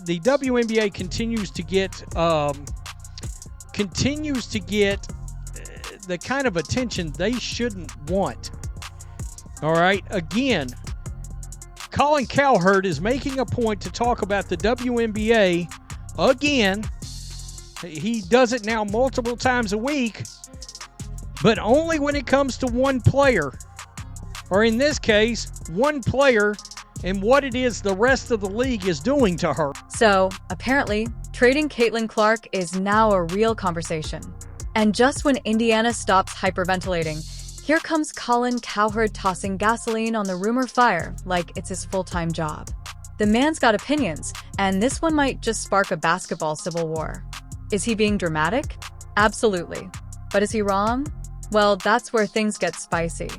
the WNBA continues to get the kind of attention they shouldn't want. All right, again, Colin Cowherd is making a point to talk about the WNBA again. He does it now multiple times a week, but only when it comes to one player, or in this case, one player and what it is the rest of the league is doing to her. So, apparently, trading Caitlin Clark is now a real conversation. And just when Indiana stops hyperventilating, here comes Colin Cowherd tossing gasoline on the rumor fire like it's his full-time job. The man's got opinions, and this one might just spark a basketball civil war. Is he being dramatic? Absolutely. But is he wrong? Well, that's where things get spicy.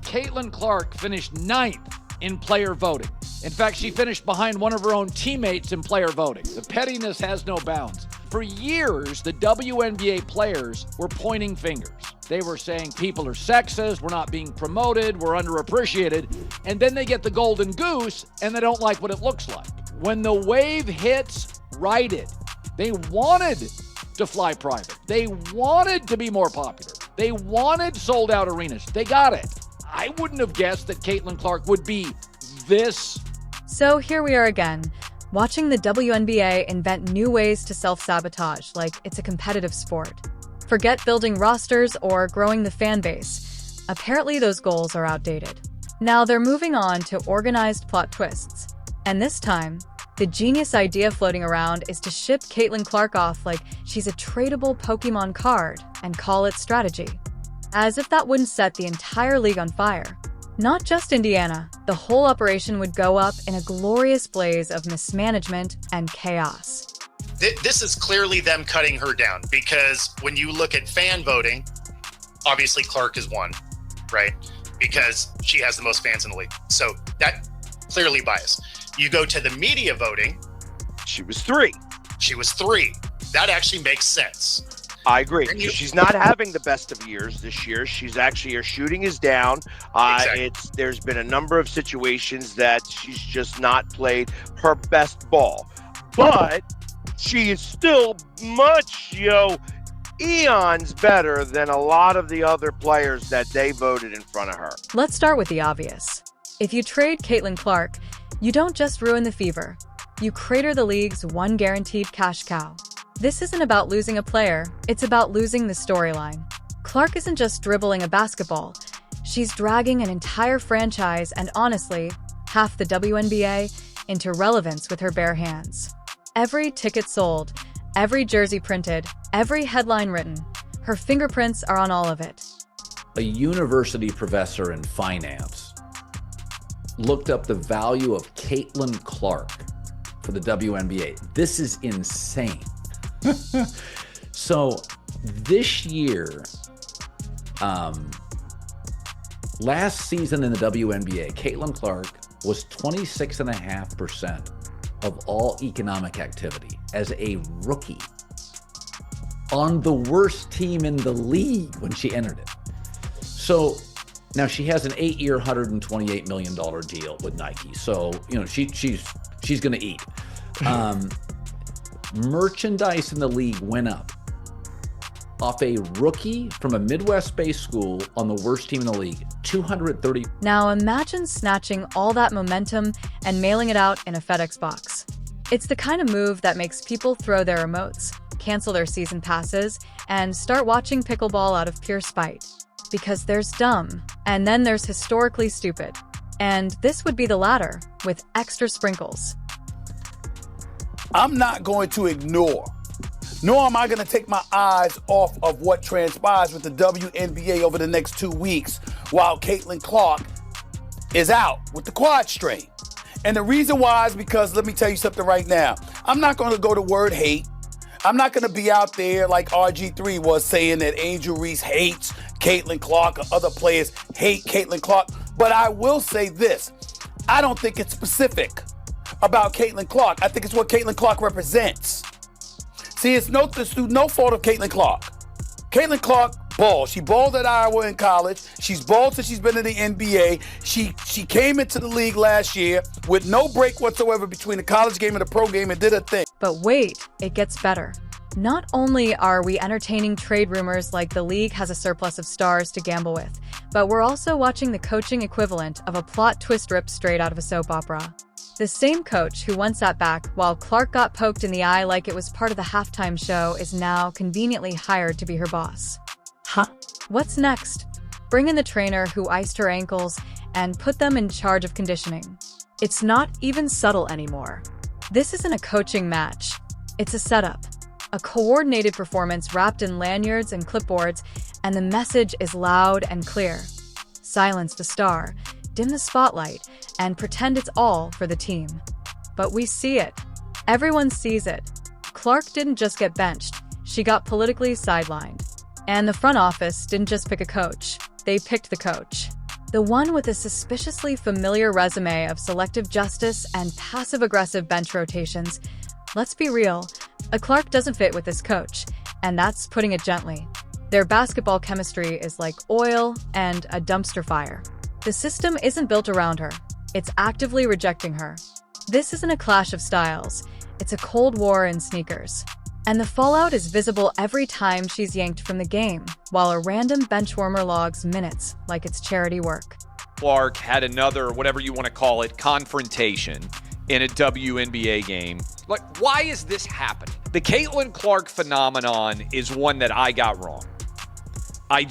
Caitlin Clark finished 9th in player voting. In fact, she finished behind one of her own teammates in player voting. The pettiness has no bounds. For years, the WNBA players were pointing fingers. They were saying people are sexist, we're not being promoted, we're underappreciated, and then they get the golden goose and they don't like what it looks like. When the wave hits, ride it. They wanted to fly private. They wanted to be more popular. They wanted sold out arenas. They got it. I wouldn't have guessed that Caitlin Clark would be this. So here we are again, watching the WNBA invent new ways to self-sabotage like it's a competitive sport. Forget building rosters or growing the fan base. Apparently those goals are outdated. Now they're moving on to organized plot twists. And this time, the genius idea floating around is to ship Caitlin Clark off like she's a tradable Pokemon card and call it strategy. As if that wouldn't set the entire league on fire. Not just Indiana, the whole operation would go up in a glorious blaze of mismanagement and chaos. This is clearly them cutting her down, because when you look at fan voting, obviously Clark is one, right? Because she has the most fans in the league. So that clearly biased. You go to the media voting. She was 3. She was 3. That actually makes sense. I agree. She's not having the best of years this year. She's actually, her shooting is down. Exactly. There's been a number of situations that she's just not played her best ball. But she is still much, eons better than a lot of the other players that they voted in front of her. Let's start with the obvious. If you trade Caitlin Clark, you don't just ruin the fever. You crater the league's one guaranteed cash cow. This isn't about losing a player, it's about losing the storyline. Clark isn't just dribbling a basketball. She's dragging an entire franchise and honestly, half the WNBA into relevance with her bare hands. Every ticket sold, every jersey printed, every headline written, her fingerprints are on all of it. A university professor in finance looked up the value of Caitlin Clark for the WNBA. This is insane. So this year, last season in the WNBA, Caitlin Clark was 26.5% of all economic activity as a rookie on the worst team in the league when she entered it. So now she has an 8-year, $128 million deal with Nike. So, she's going to eat. Merchandise in the league went up off a rookie from a Midwest-based school on the worst team in the league, 230. Now imagine snatching all that momentum and mailing it out in a FedEx box. It's the kind of move that makes people throw their remotes, cancel their season passes, and start watching pickleball out of pure spite. Because there's dumb, and then there's historically stupid. And this would be the latter, with extra sprinkles. I'm not going to ignore, nor am I going to take my eyes off of what transpires with the WNBA over the next 2 weeks while Caitlin Clark is out with the quad strain. And the reason why is because, let me tell you something right now. I'm not going to go to word hate. I'm not going to be out there like RG3 was saying that Angel Reese hates Caitlin Clark or other players hate Caitlin Clark. But I will say this. I don't think it's specific about Caitlin Clark. I think it's what Caitlin Clark represents. See, it's no fault of Caitlin Clark. Caitlin Clark ball. She balled at Iowa in college. She's balled since she's been in the NBA. She came into the league last year with no break whatsoever between the college game and the pro game and did her thing. But wait, it gets better. Not only are we entertaining trade rumors like the league has a surplus of stars to gamble with, but we're also watching the coaching equivalent of a plot twist ripped straight out of a soap opera. The same coach who once sat back while Clark got poked in the eye like it was part of the halftime show is now conveniently hired to be her boss. Huh? What's next? Bring in the trainer who iced her ankles and put them in charge of conditioning. It's not even subtle anymore. This isn't a coaching match. It's a setup. A coordinated performance wrapped in lanyards and clipboards, and the message is loud and clear. Silence the star, dim the spotlight, and pretend it's all for the team. But we see it. Everyone sees it. Clark didn't just get benched, she got politically sidelined. And the front office didn't just pick a coach, they picked the coach. The one with a suspiciously familiar resume of selective justice and passive-aggressive bench rotations. Let's be real, a Clark doesn't fit with this coach, and that's putting it gently. Their basketball chemistry is like oil and a dumpster fire. The system isn't built around her, it's actively rejecting her. This isn't a clash of styles, it's a cold war in sneakers. And the fallout is visible every time she's yanked from the game, while a random benchwarmer logs minutes like it's charity work. Clark had another, whatever you want to call it, confrontation in a WNBA game. Like, why is this happening? The Caitlin Clark phenomenon is one that I got wrong. I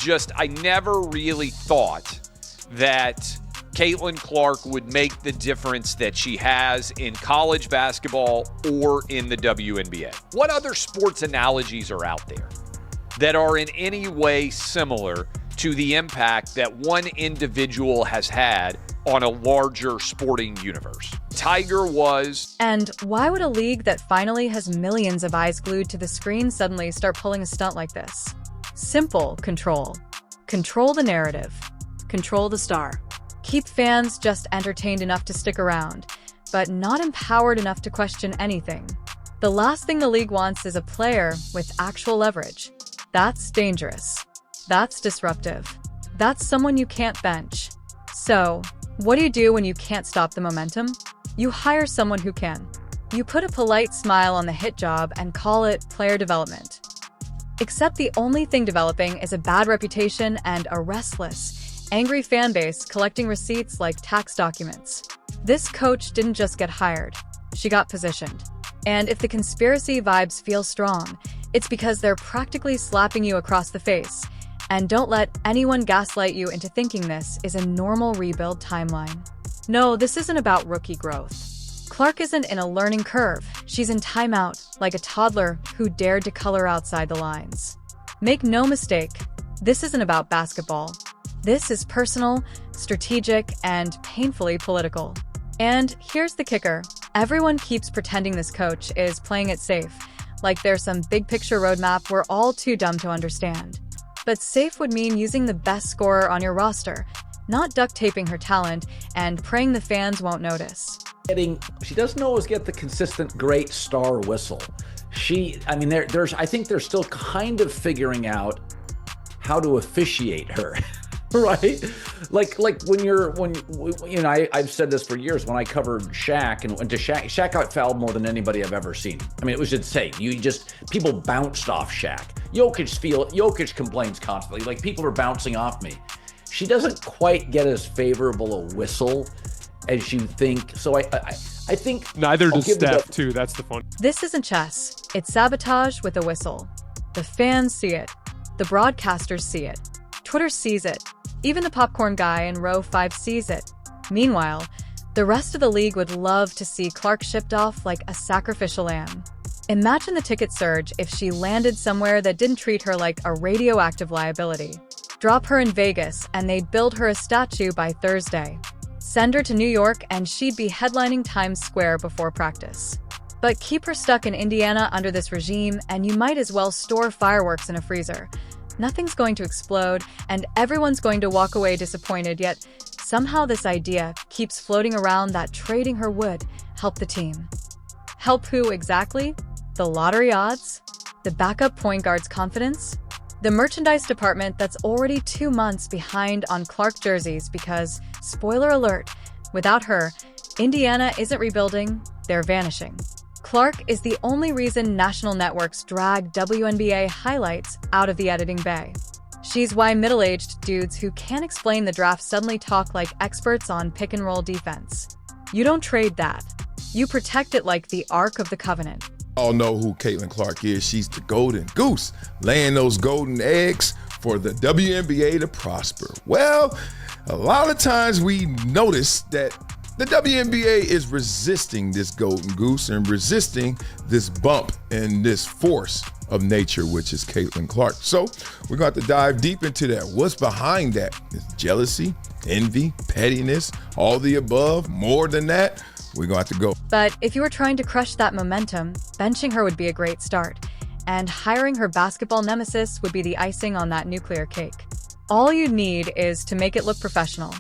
never really thought that Caitlin Clark would make the difference that she has in college basketball or in the WNBA. What other sports analogies are out there that are in any way similar to the impact that one individual has had on a larger sporting universe? Tiger was. And why would a league that finally has millions of eyes glued to the screen suddenly start pulling a stunt like this? Simple control. Control the narrative. Control the star. Keep fans just entertained enough to stick around, but not empowered enough to question anything. The last thing the league wants is a player with actual leverage. That's dangerous. That's disruptive. That's someone you can't bench. So, what do you do when you can't stop the momentum? You hire someone who can. You put a polite smile on the hit job and call it player development. Except the only thing developing is a bad reputation and a restless, angry fan base collecting receipts like tax documents. This coach didn't just get hired, she got positioned. And if the conspiracy vibes feel strong, it's because they're practically slapping you across the face. And don't let anyone gaslight you into thinking this is a normal rebuild timeline. No, this isn't about rookie growth. Clark isn't in a learning curve. She's in timeout, like a toddler who dared to color outside the lines. Make no mistake, this isn't about basketball. This is personal, strategic, and painfully political. And here's the kicker. Everyone keeps pretending this coach is playing it safe, like there's some big-picture roadmap we're all too dumb to understand. But safe would mean using the best scorer on your roster, not duct taping her talent and praying the fans won't notice. She doesn't always get the consistent great star whistle. I think they're still kind of figuring out how to officiate her. Right? Like when I've said this for years when I covered Shaq and went to Shaq got fouled more than anybody I've ever seen. I mean, it was insane. People bounced off Shaq. Jokic complains constantly, like people are bouncing off me. She doesn't quite get as favorable a whistle as you think. So I think neither does Steph too. That's the fun. This isn't chess. It's sabotage with a whistle. The fans see it. The broadcasters see it. Twitter sees it. Even the popcorn guy in row 5 sees it. Meanwhile, the rest of the league would love to see Clark shipped off like a sacrificial lamb. Imagine the ticket surge if she landed somewhere that didn't treat her like a radioactive liability. Drop her in Vegas and they'd build her a statue by Thursday. Send her to New York and she'd be headlining Times Square before practice. But keep her stuck in Indiana under this regime and you might as well store fireworks in a freezer. Nothing's going to explode, and everyone's going to walk away disappointed, yet somehow this idea keeps floating around that trading her would help the team. Help who exactly? The lottery odds? The backup point guard's confidence? The merchandise department that's already 2 months behind on Clark jerseys because, spoiler alert, without her, Indiana isn't rebuilding, they're vanishing. Clark is the only reason national networks drag WNBA highlights out of the editing bay. She's why middle-aged dudes who can't explain the draft suddenly talk like experts on pick-and-roll defense. You don't trade that. You protect it like the Ark of the Covenant. All know who Caitlin Clark is. She's the golden goose, laying those golden eggs for the WNBA to prosper. Well, a lot of times we notice that the WNBA is resisting this golden goose and resisting this bump and this force of nature, which is Caitlin Clark. So we're going to have to dive deep into that. What's behind that? Is jealousy, envy, pettiness, all the above, more than that? We're going to have to go. But if you were trying to crush that momentum, benching her would be a great start. And hiring her basketball nemesis would be the icing on that nuclear cake. All you need is to make it look professional.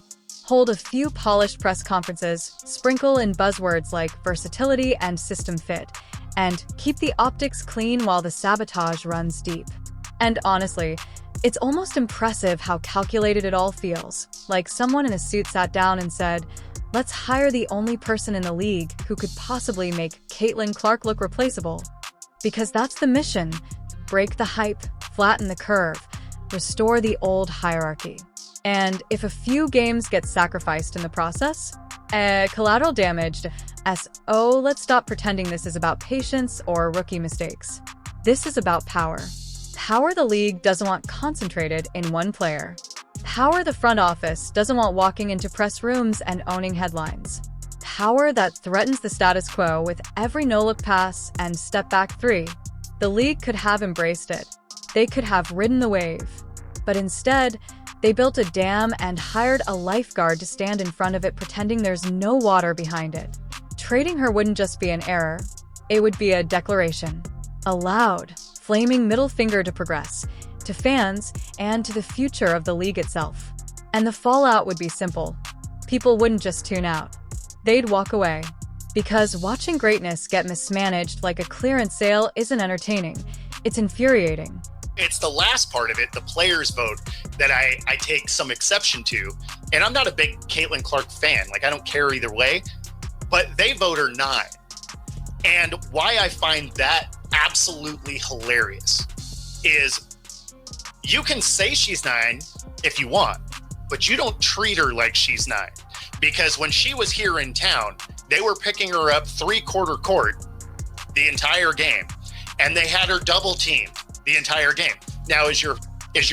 Hold a few polished press conferences, sprinkle in buzzwords like versatility and system fit, and keep the optics clean while the sabotage runs deep. And honestly, it's almost impressive how calculated it all feels. Like someone in a suit sat down and said, "Let's hire the only person in the league who could possibly make Caitlin Clark look replaceable." Because that's the mission. Break the hype, flatten the curve, restore the old hierarchy. And if a few games get sacrificed in the process, collateral damage, let's stop pretending this is about patience or rookie mistakes. This is about power. Power the league doesn't want concentrated in one player. Power the front office doesn't want walking into press rooms and owning headlines. Power that threatens the status quo with every no-look pass and step-back three. The league could have embraced it. They could have ridden the wave. But instead, they built a dam and hired a lifeguard to stand in front of it pretending there's no water behind it. Trading her wouldn't just be an error. It would be a declaration. A loud, flaming middle finger to progress, to fans, and to the future of the league itself. And the fallout would be simple. People wouldn't just tune out. They'd walk away. Because watching greatness get mismanaged like a clearance sale isn't entertaining. It's infuriating. It's the last part of it, the players vote, that I take some exception to. And I'm not a big Caitlin Clark fan. Like, I don't care either way. But they vote her 9. And why I find that absolutely hilarious is you can say she's 9 if you want, but you don't treat her like she's 9. Because when she was here in town, they were picking her up 3/4 court the entire game. And they had her double teamed the entire game. Now, is your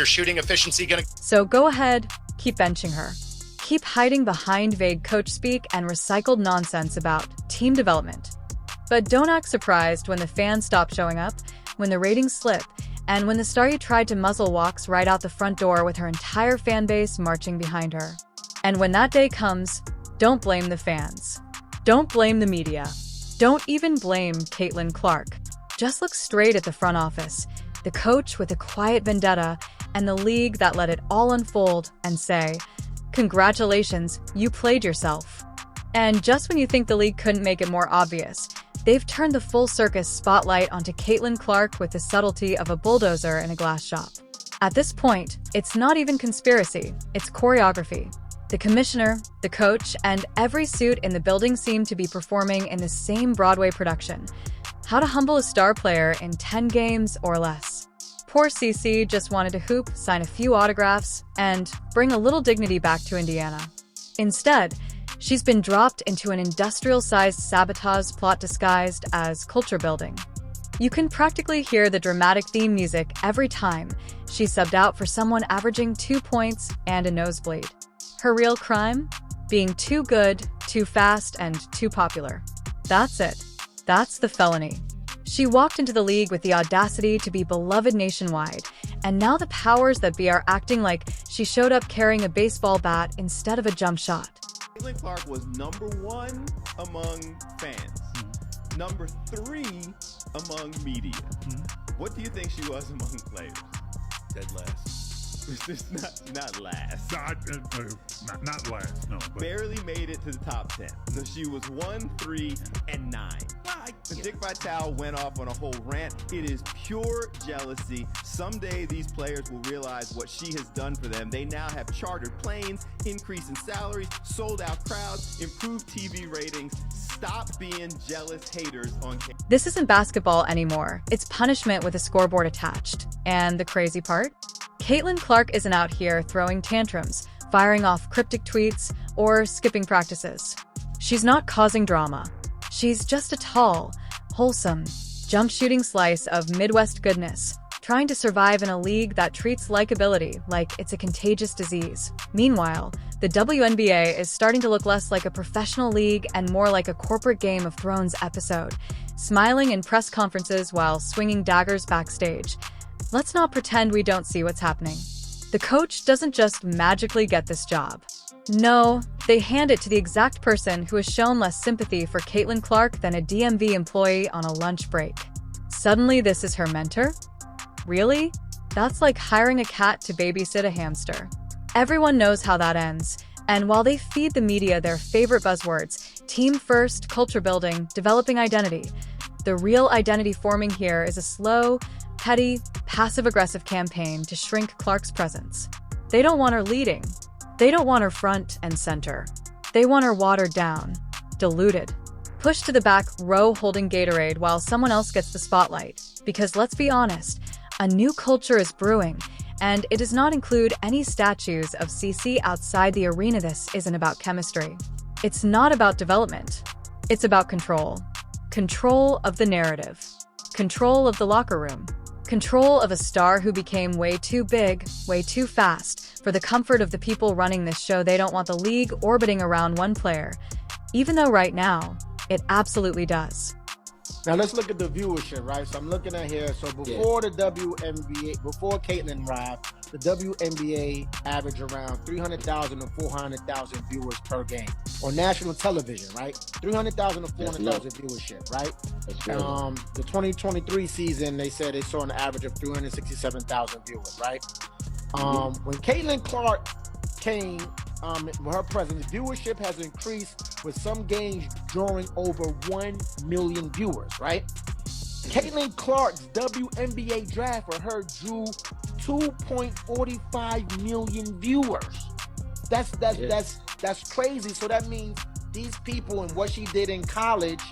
shooting efficiency going to... So go ahead, keep benching her. Keep hiding behind vague coach speak and recycled nonsense about team development. But don't act surprised when the fans stop showing up, when the ratings slip, and when the star you tried to muzzle walks right out the front door with her entire fan base marching behind her. And when that day comes, don't blame the fans. Don't blame the media. Don't even blame Caitlin Clark. Just look straight at the front office, the coach with a quiet vendetta, and the league that let it all unfold, and say, congratulations, you played yourself. And just when you think the league couldn't make it more obvious, they've turned the full circus spotlight onto Caitlin Clark with the subtlety of a bulldozer in a glass shop. At this point, it's not even conspiracy, it's choreography. The commissioner, the coach, and every suit in the building seem to be performing in the same Broadway production. How to humble a star player in 10 games or less. Poor CC just wanted to hoop, sign a few autographs, and bring a little dignity back to Indiana. Instead, she's been dropped into an industrial-sized sabotage plot disguised as culture building. You can practically hear the dramatic theme music every time she's subbed out for someone averaging 2 points and a nosebleed. Her real crime? Being too good, too fast, and too popular. That's it. That's the felony. She walked into the league with the audacity to be beloved nationwide, and now the powers that be are acting like she showed up carrying a baseball bat instead of a jump shot. Caitlin Clark was number 1 among fans, number 3 among media. What do you think she was among players? Dead last. Not last. Not last, no. But barely made it to the top 10. So she was 1, 3, and 9. I Dick Vitale went off on a whole rant. It is pure jealousy. Someday these players will realize what she has done for them. They now have chartered planes, increase in salaries, sold out crowds, improved TV ratings. Stop being jealous haters on camera. This isn't basketball anymore. It's punishment with a scoreboard attached. And the crazy part? Caitlin Clark isn't out here throwing tantrums, firing off cryptic tweets, or skipping practices. She's not causing drama. She's just a tall, wholesome, jump-shooting slice of Midwest goodness, trying to survive in a league that treats likability like it's a contagious disease. Meanwhile, the WNBA is starting to look less like a professional league and more like a corporate Game of Thrones episode, smiling in press conferences while swinging daggers backstage. Let's not pretend we don't see what's happening. The coach doesn't just magically get this job. No, they hand it to the exact person who has shown less sympathy for Caitlin Clark than a DMV employee on a lunch break. Suddenly this is her mentor? Really? That's like hiring a cat to babysit a hamster. Everyone knows how that ends, and while they feed the media their favorite buzzwords, team first, culture building, developing identity, the real identity forming here is a slow, petty, passive-aggressive campaign to shrink Clark's presence. They don't want her leading. They don't want her front and center. They want her watered down, diluted, pushed to the back row holding Gatorade while someone else gets the spotlight. Because let's be honest, a new culture is brewing, and it does not include any statues of CC outside the arena. This isn't about chemistry. It's not about development. It's about control. Control of the narrative. Control of the locker room. Control of a star who became way too big, way too fast, for the comfort of the people running this show. They don't want the league orbiting around one player, even though right now, it absolutely does. Now let's look at the viewership, right? So I'm looking at here. So before the WNBA, before Caitlin arrived, the WNBA averaged around 300,000 to 400,000 viewers per game on national television, right? 300,000 to 400,000 viewership, right? The 2023 season, they said they saw an average of 367,000 viewers, right? When Caitlin Clark came, with her presence, viewership has increased with some games drawing over 1 million viewers, right? Caitlin Clark's WNBA draft for her drew 2.45 million viewers. That's crazy. So that means these people and what she did in college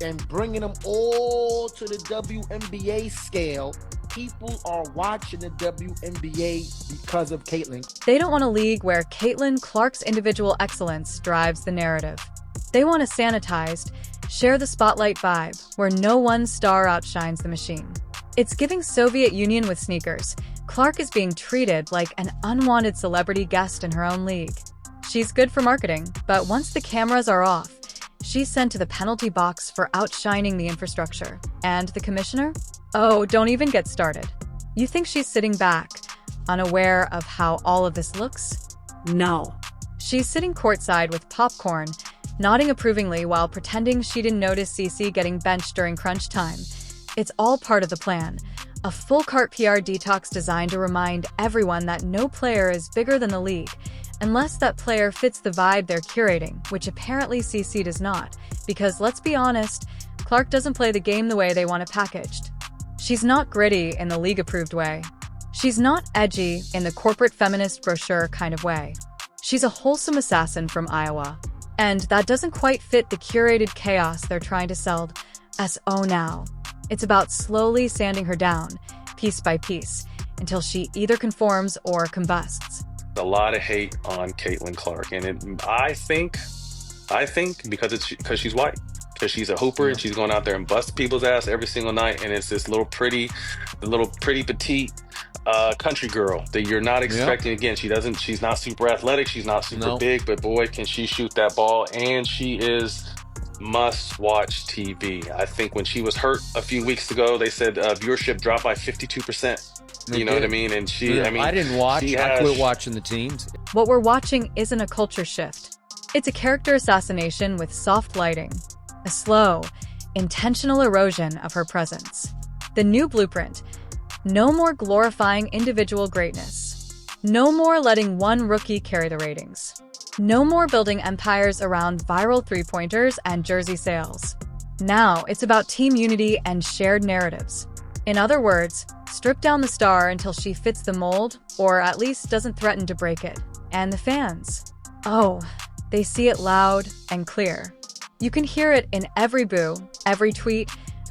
and bringing them all to the WNBA scale, people are watching the WNBA because of Caitlin. They don't want a league where Caitlin Clark's individual excellence drives the narrative. They want a sanitized, share the spotlight vibe where no one star outshines the machine. It's giving Soviet Union with sneakers. Clark is being treated like an unwanted celebrity guest in her own league. She's good for marketing, but once the cameras are off, she's sent to the penalty box for outshining the infrastructure. And the commissioner? Oh, don't even get started. You think she's sitting back, unaware of how all of this looks? No. She's sitting courtside with popcorn, nodding approvingly while pretending she didn't notice CC getting benched during crunch time. It's all part of the plan. A full-cart PR detox designed to remind everyone that no player is bigger than the league, unless that player fits the vibe they're curating, which apparently CC does not, because let's be honest, Clark doesn't play the game the way they want it packaged. She's not gritty in the league-approved way. She's not edgy in the corporate feminist brochure kind of way. She's a wholesome assassin from Iowa. And that doesn't quite fit the curated chaos they're trying to sell as now. It's about slowly sanding her down, piece by piece, until she either conforms or combusts. A lot of hate on Caitlin Clark, and I think because she's white, because she's a hooper and she's going out there and bust people's ass every single night, and it's this little pretty petite country girl that you're not expecting. Again, she's not super athletic, she's not super big, but boy, can she shoot that ball, and she is must-watch TV. I think when she was hurt a few weeks ago, they said viewership dropped by 52%. You know what I mean? And I didn't watch. I quit watching the teams. What we're watching isn't a culture shift. It's a character assassination with soft lighting. A slow, intentional erosion of her presence. The new blueprint. No more glorifying individual greatness. No more letting one rookie carry the ratings. No more building empires around viral three-pointers and jersey sales. Now it's about team unity and shared narratives. In other words, strip down the star until she fits the mold, or at least doesn't threaten to break it. And the fans? Oh, they see it loud and clear. You can hear it in every boo, every tweet,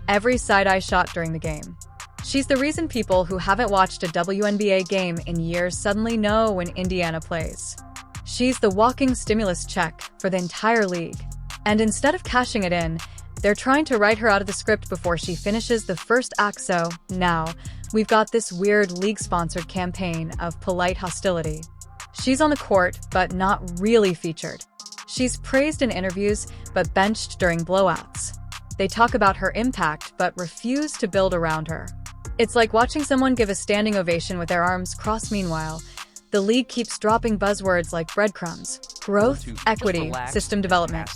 every side-eye shot during the game. She's the reason people who haven't watched a WNBA game in years suddenly know when Indiana plays. She's the walking stimulus check for the entire league. And instead of cashing it in, they're trying to write her out of the script before she finishes the first act. So now, we've got this weird league-sponsored campaign of polite hostility. She's on the court, but not really featured. She's praised in interviews, but benched during blowouts. They talk about her impact, but refuse to build around her. It's like watching someone give a standing ovation with their arms crossed. Meanwhile, the league keeps dropping buzzwords like breadcrumbs, growth, equity, system development.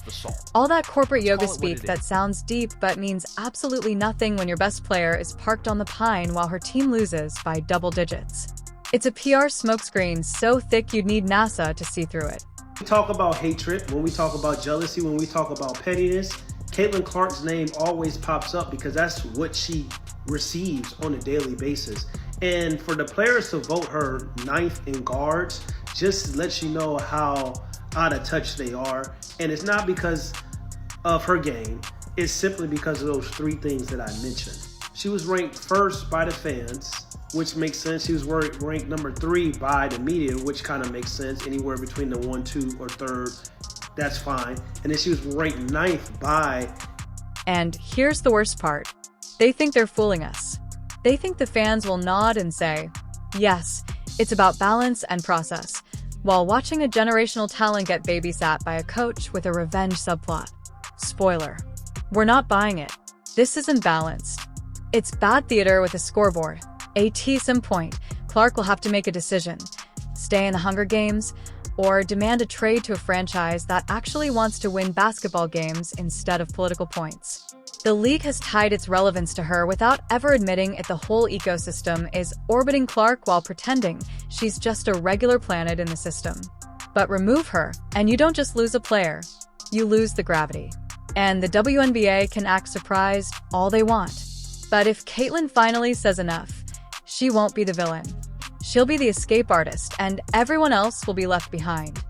All that corporate yoga speak that sounds deep but means absolutely nothing when your best player is parked on the pine while her team loses by double digits. It's a PR smokescreen so thick you'd need NASA to see through it. We talk about hatred, when we talk about jealousy, when we talk about pettiness, Caitlin Clark's name always pops up because that's what she receives on a daily basis. And for the players to vote her ninth in guards just lets you know how out of touch they are. And it's not because of her game. It's simply because of those three things that I mentioned. She was ranked first by the fans, which makes sense. She was ranked number 3 by the media, which kind of makes sense. Anywhere between the 1, 2, or 3rd, that's fine. And then she was ranked 9th by... And here's the worst part. They think they're fooling us. They think the fans will nod and say, yes, it's about balance and process, while watching a generational talent get babysat by a coach with a revenge subplot. Spoiler. We're not buying it. This isn't balanced. It's bad theater with a scoreboard. At some point, Clark will have to make a decision. Stay in the Hunger Games, or demand a trade to a franchise that actually wants to win basketball games instead of political points. The league has tied its relevance to her without ever admitting it. The whole ecosystem is orbiting Clark while pretending she's just a regular planet in the system. But remove her, and you don't just lose a player, you lose the gravity. And the WNBA can act surprised all they want. But if Caitlin finally says enough, she won't be the villain. She'll be the escape artist, and everyone else will be left behind.